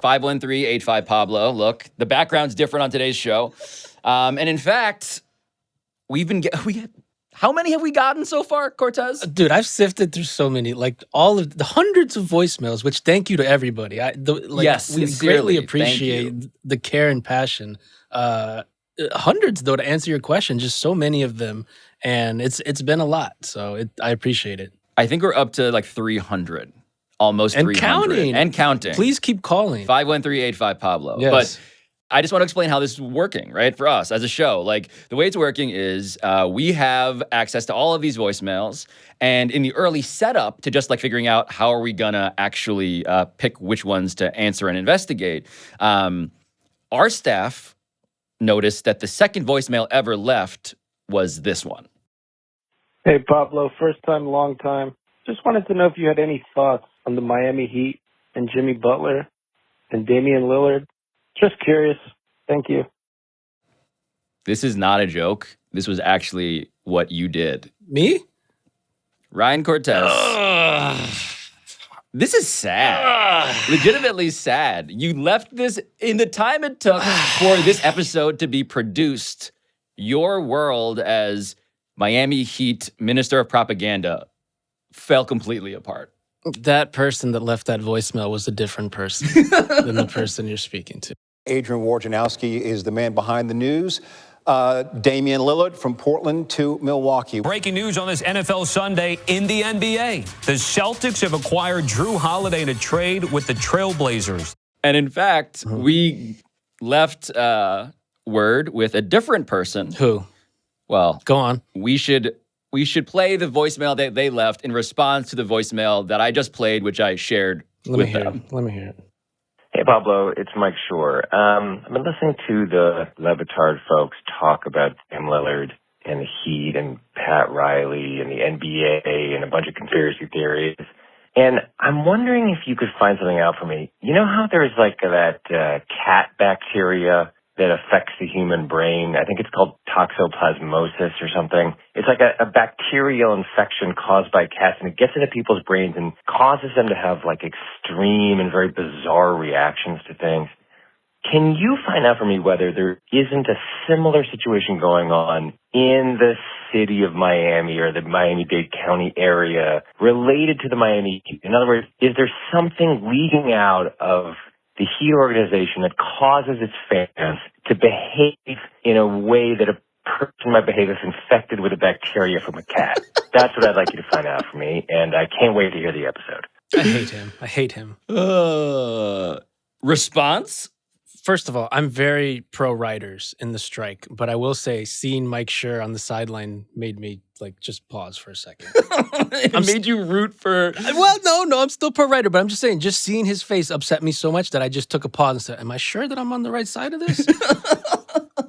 513-85-Pablo. Look, the background's different on today's show. And in fact, how many have we gotten so far, Cortez? Dude, I've sifted through so many, like all of the hundreds of voicemails, which thank you to everybody. Yes, we sincerely, greatly appreciate the care and passion. Hundreds, though, to answer your question, just so many of them. And it's been a lot. So I appreciate it. I think we're up to like 300, almost and 300. Counting. And counting. Please keep calling. 513-85-Pablo. Yes. But I just want to explain how this is working, right, for us as a show. Like, the way it's working is we have access to all of these voicemails, and in the early setup to just, like, figuring out how are we going to actually pick which ones to answer and investigate, our staff noticed that the second voicemail ever left was this one. Hey, Pablo, first time, long time. Just wanted to know if you had any thoughts on the Miami Heat and Jimmy Butler and Damian Lillard. Just curious. Thank you. This is not a joke. This was actually what you did. Me? Ryan Cortez. This is sad. Legitimately sad. You left this in the time it took for this episode to be produced. Your world as Miami Heat Minister of Propaganda fell completely apart. That person that left that voicemail was a different person than the person you're speaking to. Adrian Wojnarowski is the man behind the news. Damian Lillard from Portland to Milwaukee. Breaking news on this NFL Sunday in the NBA. The Celtics have acquired Drew Holiday in a trade with the Trailblazers. And in fact, we left word with a different person. Who? Well, go on. We should play the voicemail that they left in response to the voicemail that I just played, which I shared with them. Let me hear it. Hey, Pablo, it's Mike Shore. I've been listening to the Levitard folks talk about Dame Lillard and the Heat and Pat Riley and the NBA and a bunch of conspiracy theories. And I'm wondering if you could find something out for me. You know how there's like that cat bacteria that affects the human brain? I think it's called toxoplasmosis or something. It's like a bacterial infection caused by cats, and it gets into people's brains and causes them to have like extreme and very bizarre reactions to things. Can you find out for me whether there isn't a similar situation going on in the city of Miami or the Miami-Dade County area related to the Miami Heat? In other words, is there something leaking out of the Heat organization that causes its fans to behave in a way that a person might behave if infected with a bacteria from a cat? That's what I'd like you to find out for me, and I can't wait to hear the episode. I hate him. Response? First of all, I'm very pro-writers in the strike, but I will say seeing Mike Schur on the sideline made me like just pause for a second. It made you root for... Well, no, I'm still pro-writer, but I'm just saying, just seeing his face upset me so much that I just took a pause and said, am I sure that I'm on the right side of this?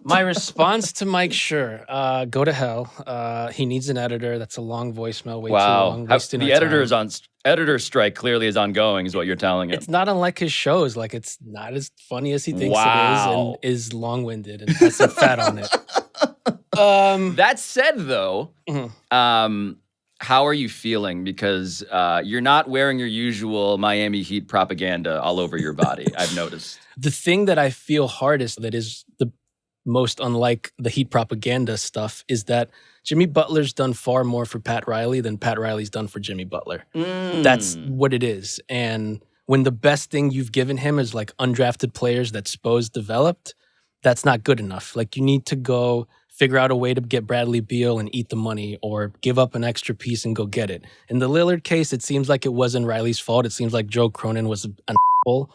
My response to Mike Schur, go to hell. He needs an editor. That's a long voicemail, way too long. The editor's strike clearly is ongoing, is what you're telling him. It's not unlike his shows. Like, it's not as funny as he thinks it is and is long-winded and has some fat on it. That said, though, how are you feeling? Because you're not wearing your usual Miami Heat propaganda all over your body, I've noticed. The thing that I feel hardest, that is the most unlike the Heat propaganda stuff, is that Jimmy Butler's done far more for Pat Riley than Pat Riley's done for Jimmy Butler. That's what it is. And when the best thing you've given him is like undrafted players that Spo's developed, that's not good enough. Like, you need to go figure out a way to get Bradley Beal and eat the money, or give up an extra piece and go get it. In the Lillard case, it seems like it wasn't Riley's fault. It seems like Joe Cronin was an asshole,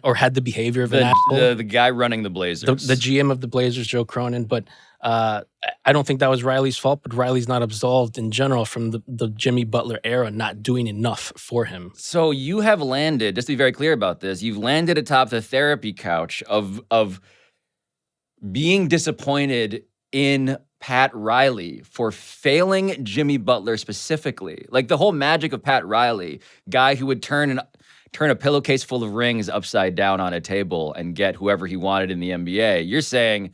or had the behavior of an asshole. The guy running the Blazers. The GM of the Blazers, Joe Cronin. But I don't think that was Riley's fault, but Riley's not absolved in general from the Jimmy Butler era not doing enough for him. So you have landed, just to be very clear about this, you've landed atop the therapy couch of being disappointed in Pat Riley for failing Jimmy Butler specifically. Like, the whole magic of Pat Riley, guy who would turn a pillowcase full of rings upside down on a table and get whoever he wanted in the NBA. You're saying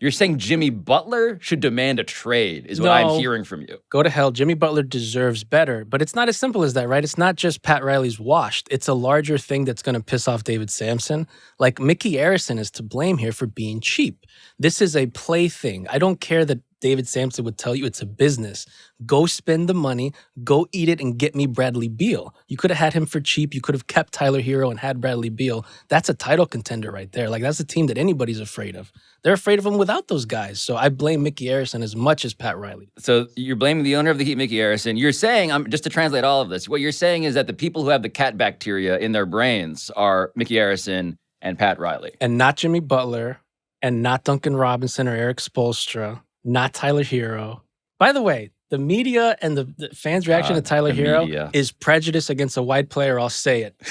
You're saying Jimmy Butler should demand a trade, is what I'm hearing from you. Go to hell. Jimmy Butler deserves better. But it's not as simple as that, right? It's not just Pat Riley's washed. It's a larger thing that's going to piss off David Sampson. Like, Mickey Arison is to blame here for being cheap. This is a play thing. I don't care that David Sampson would tell you it's a business. Go spend the money, go eat it, and get me Bradley Beal. You could have had him for cheap. You could have kept Tyler Hero and had Bradley Beal. That's a title contender right there. Like, that's a team that anybody's afraid of. They're afraid of him without those guys. So I blame Mickey Arison as much as Pat Riley. So you're blaming the owner of the Heat, Mickey Arison. You're saying, just to translate all of this, what you're saying is that the people who have the cat bacteria in their brains are Mickey Arison and Pat Riley. And not Jimmy Butler, and not Duncan Robinson or Eric Spoelstra, not Tyler Hero. By the way, the media and the fans' reaction to Tyler Hero is prejudice against a white player. I'll say it.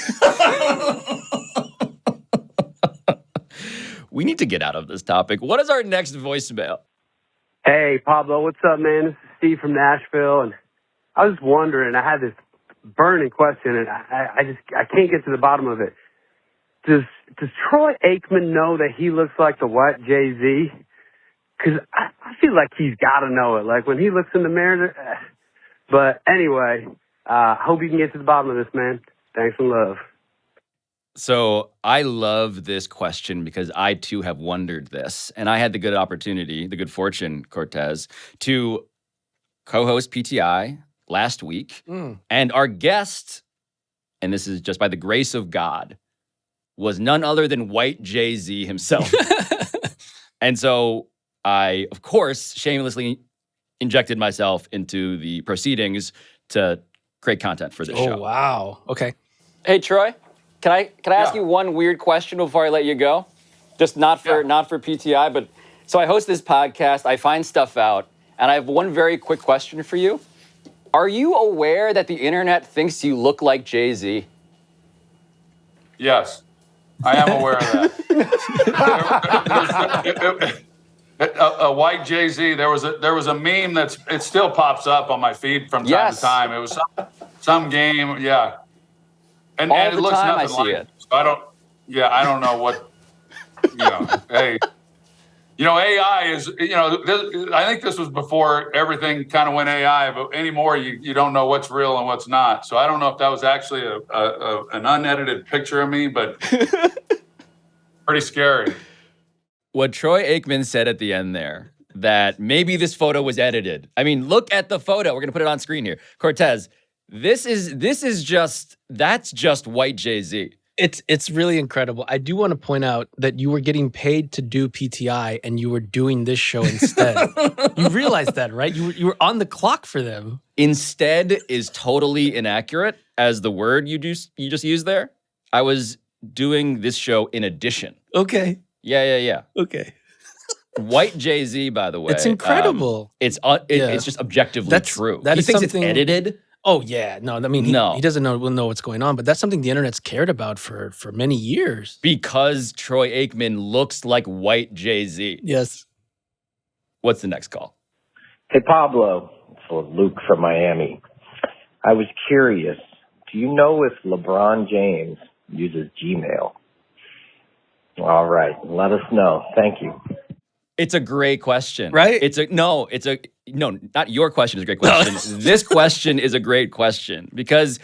We need to get out of this topic. What is our next voicemail? Hey, Pablo, what's up, man? This is Steve from Nashville, and I was wondering, I had this burning question, and I can't get to the bottom of it. Does Troy Aikman know that he looks like the white Jay-Z? Because I feel like he's got to know it. Like, when he looks in the mirror. But anyway, hope you can get to the bottom of this, man. Thanks and love. So I love this question because I, too, have wondered this. And I had the good opportunity, the good fortune, Cortez, to co-host PTI last week. And our guest, and this is just by the grace of God, was none other than white Jay-Z himself. And so I, of course, shamelessly injected myself into the proceedings to create content for this show. Oh, wow. Okay. Hey, Troy, can I ask you one weird question before I let you go? Just not for PTI, but so I host this podcast, I find stuff out, and I have one very quick question for you. Are you aware that the internet thinks you look like Jay-Z? Yes, I am aware of that. A white Jay-Z. There was a meme it still pops up on my feed from time to time. It was some game, yeah. And it looks nothing like it. So I don't know what, hey, AI is, I think this was before everything kind of went AI, but anymore you don't know what's real and what's not. So I don't know if that was actually an unedited picture of me, but pretty scary. What Troy Aikman said at the end there, that maybe this photo was edited. I mean, look at the photo. We're going to put it on screen here. Cortez, that's just white Jay-Z. It's really incredible. I do want to point out that you were getting paid to do PTI and you were doing this show instead. You realize that, right? You were on the clock for them. Instead is totally inaccurate as the word you just used there. I was doing this show in addition. Okay. Yeah. Okay. White Jay-Z, by the way. It's incredible. It's just objectively true. That he is thinks something, it's edited. Oh, yeah. No, I mean, he doesn't know what's going on, but that's something the internet's cared about for many years. Because Troy Aikman looks like white Jay-Z. Yes. What's the next call? Hey, Pablo. It's Luke from Miami. I was curious. Do you know if LeBron James uses Gmail? All right. Let us know. Thank you. It's a great question. Right? No, not your question is a great question. This question is a great question because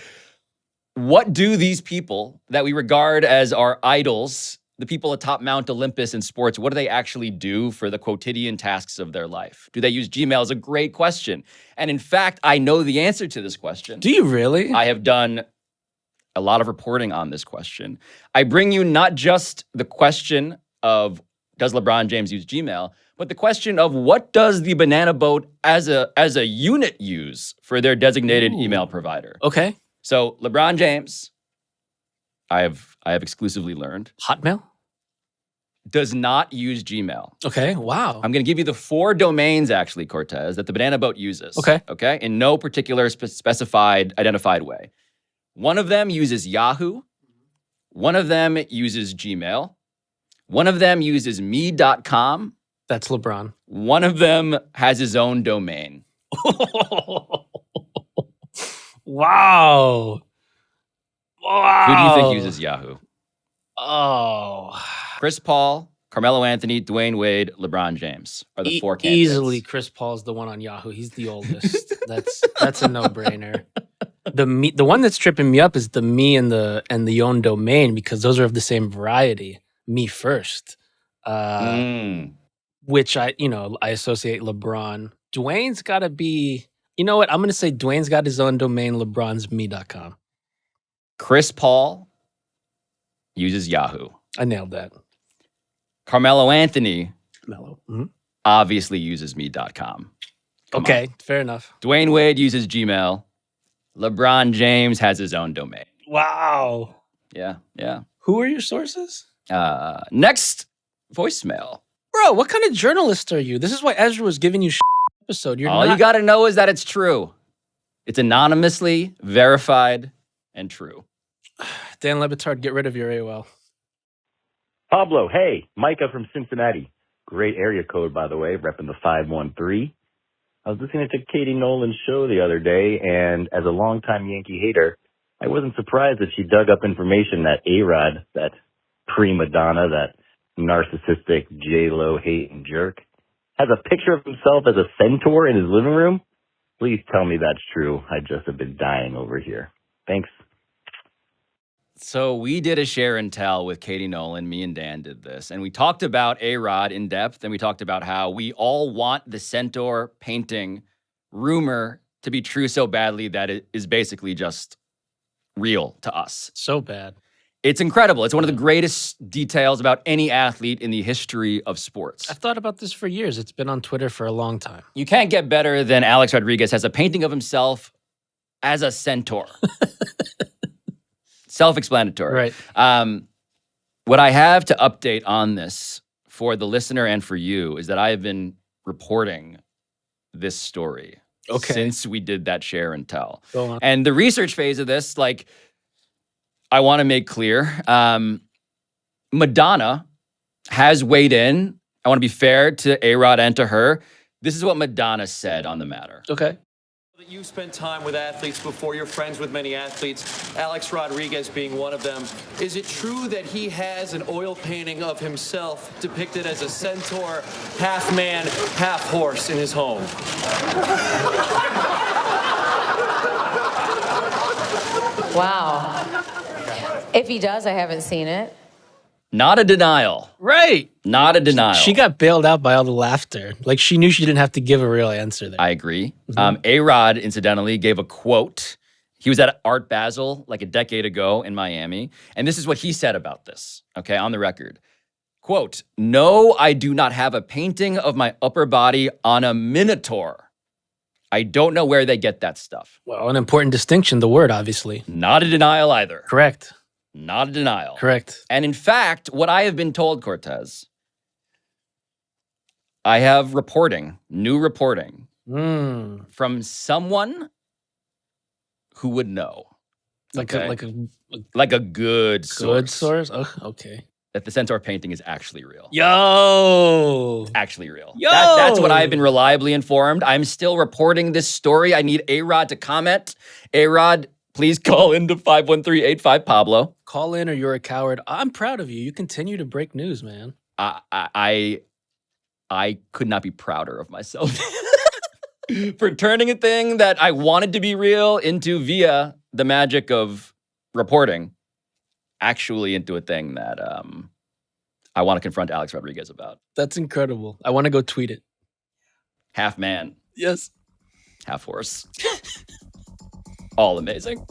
what do these people that we regard as our idols, the people atop Mount Olympus in sports, what do they actually do for the quotidian tasks of their life? Do they use Gmail? Is a great question. And in fact, I know the answer to this question. Do you really? I have done a lot of reporting on this question. I bring you not just the question of does LeBron James use Gmail, but the question of what does the Banana Boat as a unit use for their designated email provider? Okay. So LeBron James, I have exclusively learned, Hotmail does not use Gmail. Okay. Wow. I'm going to give you the 4 domains, actually, Cortez, that the Banana Boat uses. Okay. In no particular specified, identified way. One of them uses Yahoo. One of them uses Gmail. One of them uses me.com. That's LeBron. One of them has his own domain. Wow. Who do you think uses Yahoo? Oh. Chris Paul Carmelo Anthony, Dwayne Wade, LeBron James are the four candidates. Easily, Chris Paul's the one on Yahoo. He's the oldest. That's a no-brainer. The one that's tripping me up is the me and the own domain, because those are of the same variety. Me first, which I associate LeBron. Dwayne's got to be. You know what? I'm going to say Dwayne's got his own domain. LeBron's me.com. Chris Paul uses Yahoo. I nailed that. Carmelo Anthony obviously uses me.com. Okay, fair enough. Dwayne Wade uses Gmail. LeBron James has his own domain. Wow. Yeah. Who are your sources? Next voicemail. Bro, what kind of journalist are you? This is why Ezra was giving you episode. All you got to know is that it's true. It's anonymously verified and true. Dan Lebitard, get rid of your AOL. Pablo, hey, Micah from Cincinnati. Great area code, by the way, repping the 513. I was listening to Katie Nolan's show the other day, and as a longtime Yankee hater, I wasn't surprised that she dug up information that A-Rod, that prima donna, that narcissistic J-Lo hating jerk, has a picture of himself as a centaur in his living room. Please tell me that's true. I just have been dying over here. Thanks. So we did a share and tell with Katie Nolan. Me and Dan did this. And we talked about A-Rod in depth. And we talked about how we all want the centaur painting rumor to be true so badly that it is basically just real to us. So bad. It's incredible. It's one of the greatest details about any athlete in the history of sports. I've thought about this for years. It's been on Twitter for a long time. You can't get better than Alex Rodriguez has a painting of himself as a centaur. Self-explanatory. Right. What I have to update on this for the listener and for you is that I have been reporting this story since we did that share and tell. Go on. And the research phase of this, I want to make clear, Madonna has weighed in. I want to be fair to A-Rod and to her. This is what Madonna said on the matter. Okay. You spent time with athletes before. You're friends with many athletes, Alex Rodriguez being one of them. Is it true that he has an oil painting of himself depicted as a centaur, half man, half horse in his home? Wow. If he does, I haven't seen it. Not a denial. Right. Not a denial. She got bailed out by all the laughter. She knew she didn't have to give a real answer there. I agree. A-Rod, incidentally, gave a quote. He was at Art Basel a decade ago in Miami. And this is what he said about this, on the record. Quote, "No, I do not have a painting of my upper body on a minotaur. I don't know where they get that stuff." Well, an important distinction, the word, obviously. Not a denial either. Correct. Not a denial. Correct. And in fact, what I have been told, Cortez, I have new reporting from someone who would know. Like a good source. Good source? Oh, okay. That the centaur painting is actually real. Yo! It's actually real. Yo! That's what I've been reliably informed. I'm still reporting this story. I need A-Rod to comment. A-Rod, please call into 513-85-Pablo. Call in or you're a coward. I'm proud of you. You continue to break news, man. I could not be prouder of myself for turning a thing that I wanted to be real into, via the magic of reporting, actually into a thing that I want to confront Alex Rodriguez about. That's incredible. I want to go tweet it. Half man. Yes. Half horse. All amazing.